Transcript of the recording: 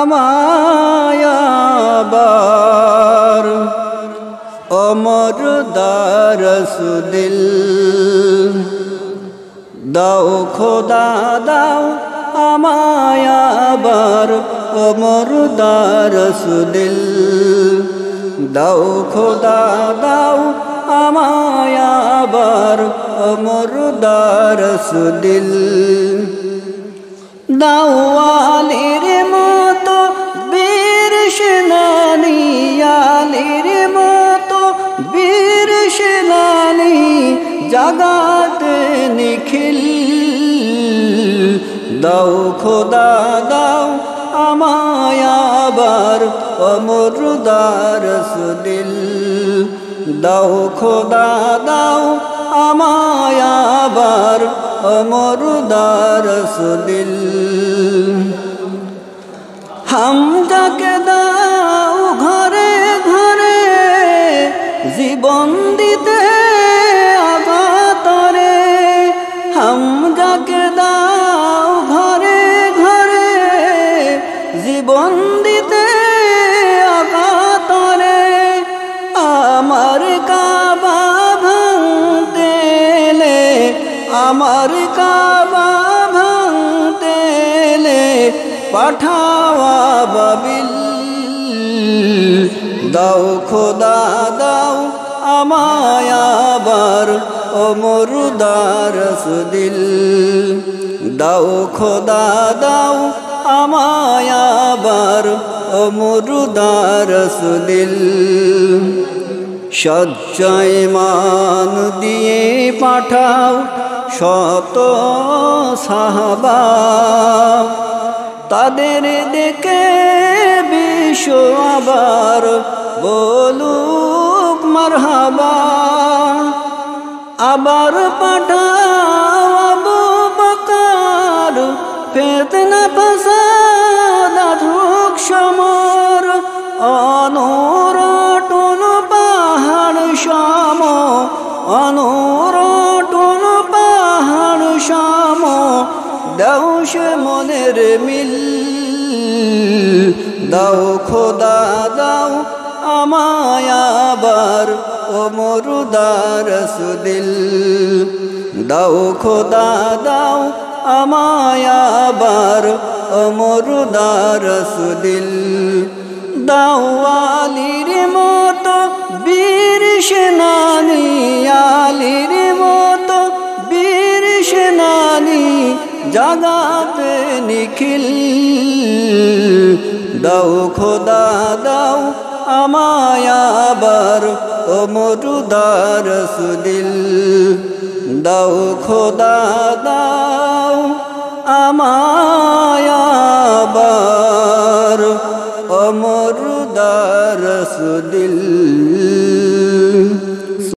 আমায় আবার অমর দারস দিল দাও খোদা দাও আমায় আবার অমর দারস দিল দাও খোদা দাও আমায় আবার অমর দারস দিল দাও আলীর মতো বীর সেনানী আলীর মতো বীর সেনানী জাগাতে নিখিল দাও খোদা দাও আমায় আবার অমর দারস দিল দাও খোদা দাও আমায় আবার অমর দারস দিল হামজাকে দাও ঘরে ঘরে জীবন দিতে আগাতরে হামজাকে দাও ঘরে ঘরে জীবন দিতে আগাতরে আমার কাবা ভাঙতে এলে আমার কাবা ভাঙতে এলে পাঠাওয়া বাবিল দাও খোদা দাও আমায় আবার অমর দারস দিল দাও খোদা দাও আমায় আবার অমর দারস দিল সচ্চয় মান দিয়ে পাঠাও শত সাহাবা তাদের দেখে বিশ্ব আবার বলুক মারহাবা আবার পাঠাও আবু বকর ফিতনা ফাসাদ ধুক সমর অনুরটন পাহাড় সম অনুরটন পাহাড় সম দাও সে মনের মিল দাও খোদা দাও আমায় আবার অমর দারস দিল দাও খোদা দাও আমায় আবার অমর দারস দিল দাও আলীর মতো বীর সেনানী আলীর মতো বীর সেনানী জাগাতে নিখিল দাও খোদা দাও আমায় আবার অমর দারস দিল দাও খোদা দাও আমায় আবার অমর দারস দিল